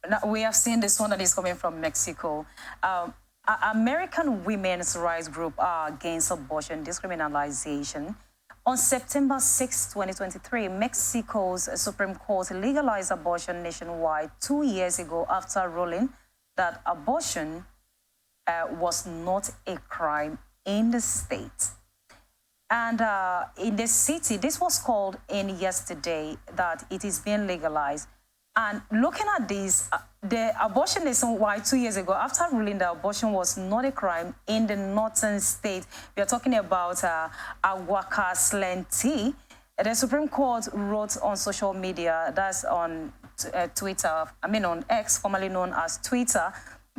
now we have seen this one that is coming from Mexico. American women's rights group are against abortion decriminalization. On September 6, 2023, Mexico's Supreme Court legalized abortion nationwide 2 years ago after ruling that abortion was not a crime in the state. And in the city, this was called in yesterday that it is being legalized. And looking at this, the abortion nationwide 2 years ago, after ruling that abortion was not a crime in the northern state, we are talking about Aguacaslanti. The Supreme Court wrote on social media, that's on Twitter, on X, formerly known as Twitter,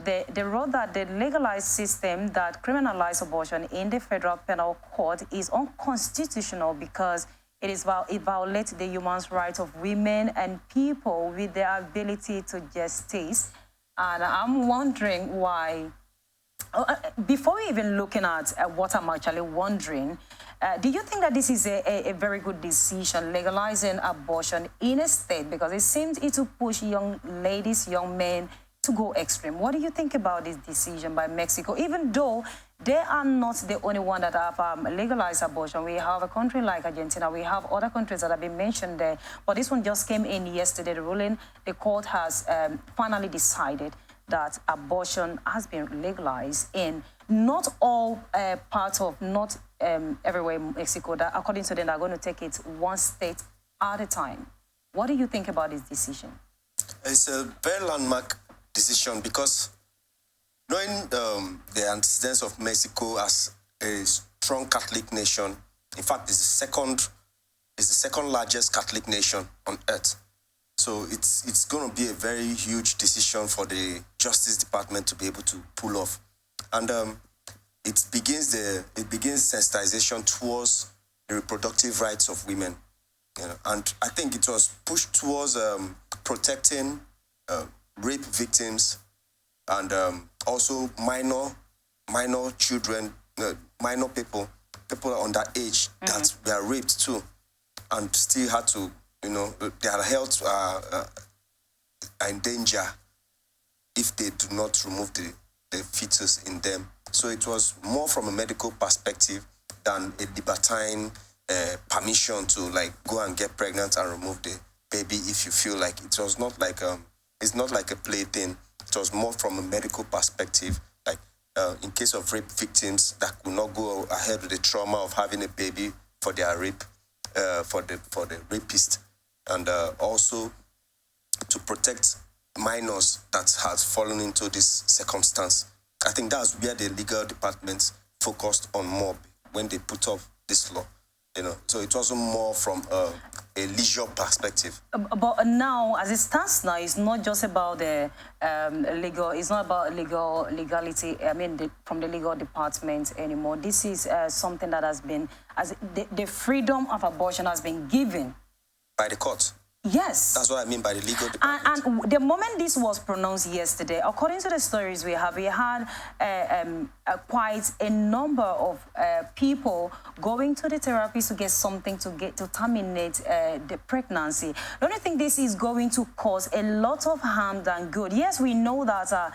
they wrote that the legalized system that criminalized abortion in the federal penal court is unconstitutional because it violates the human rights of women and people with their ability to gestate. And I'm wondering why, before even looking at what I'm actually wondering, do you think that this is a very good decision, legalizing abortion in a state? Because it seems it will push young ladies, young men to go extreme. What do you think about this decision by Mexico? Even though they are not the only one that have legalized abortion. We have a country like Argentina. We have other countries that have been mentioned there. But this one just came in yesterday. The ruling, the court has finally decided that abortion has been legalized in not all parts of, not everywhere in Mexico. That, according to them, they're going to take it one state at a time. What do you think about this decision? It's a very landmark decision because knowing the antecedents of Mexico as a strong Catholic nation, in fact, it's the second largest Catholic nation on earth. So it's going to be a very huge decision for the Justice Department to be able to pull off, and it begins sensitization towards the reproductive rights of women, and I think it was pushed towards protecting rape victims and also minor children, minor people underage that were raped too, and still had to, their health are in danger if they do not remove the fetus in them. So it was more from a medical perspective than a libertine permission to go and get pregnant and remove the baby if you feel like it was not like it's not like a plaything. It was more from a medical perspective, in case of rape victims that could not go ahead with the trauma of having a baby for their rape, for the rapist, and also to protect minors that has fallen into this circumstance. I think that's where the legal department focused on more when they put up this law. So it wasn't more from a leisure perspective. But now, as it stands now, it's not just about the legal. It's not about legality. From the legal department anymore. This is something that has been, the freedom of abortion has been given by the court. Yes. That's what I mean by the legal department. And the moment this was pronounced yesterday, according to the stories we had quite a number of people going to the therapist to get something to terminate the pregnancy. Don't you think this is going to cause a lot of harm than good? Yes, we know that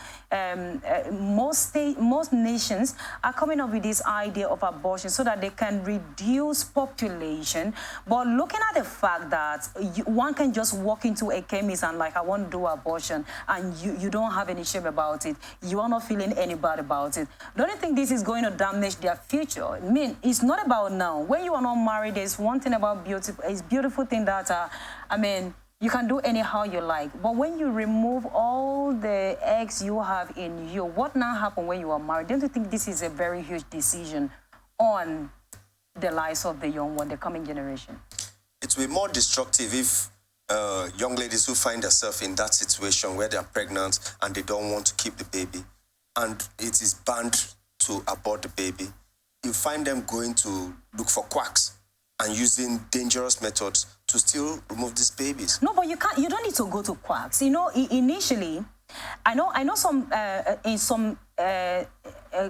most nations are coming up with this idea of abortion so that they can reduce population. But looking at the fact that one can just walk into a chemist and I want to do abortion, and you don't have any shame about it, you are not feeling any bad about it. Don't you think this is going to damage their future? It's not about now. When you are not married, there's one thing about beautiful thing that, you can do anyhow you like. But when you remove all the eggs you have in you, what now happens when you are married? Don't you think this is a very huge decision on the lives of the young one, the coming generation? It will be more destructive if young ladies who find themselves in that situation where they are pregnant and they don't want to keep the baby, and it is banned to abort the baby, you find them going to look for quacks and using dangerous methods to still remove these babies. No, but you don't need to go to quacks. Initially, I know some in some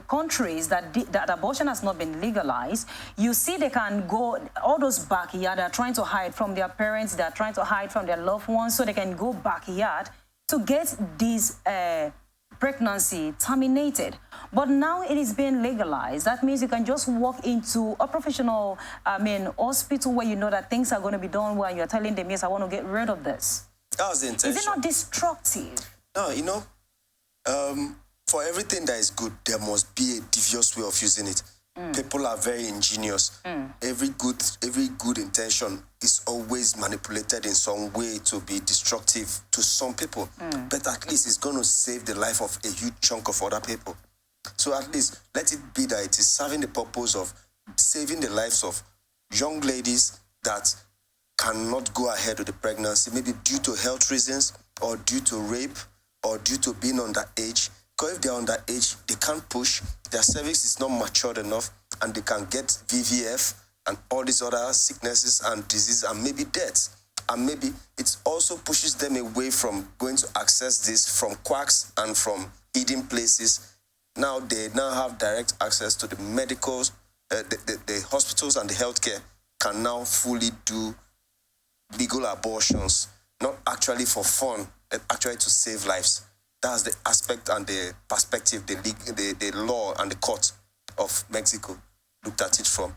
countries that abortion has not been legalized. You see, they can go all those backyard. They're trying to hide from their parents. They're trying to hide from their loved ones, so they can go backyard to get this pregnancy terminated. But now it is being legalized. That means you can just walk into a professional, hospital where you know that things are going to be done well, and you're telling them, yes, I want to get rid of this. That was the intention. Is it not destructive? No, you know, for everything that is good, there must be a devious way of using it. People are very ingenious. Every good intention is always manipulated in some way to be destructive to some people. But at least it's going to save the life of a huge chunk of other people. So at least let it be that it is serving the purpose of saving the lives of young ladies that cannot go ahead with the pregnancy, maybe due to health reasons or due to rape or due to being underage. Because if they're underage, they can't push, their cervix is not matured enough, and they can get VVF and all these other sicknesses and diseases and maybe deaths. And maybe it also pushes them away from going to access this from quacks and from hidden places. Now they now have direct access to the medicals, the hospitals and the healthcare can now fully do legal abortions, not actually for fun, but actually to save lives. That's the aspect and the perspective the law and the court of Mexico looked at it from.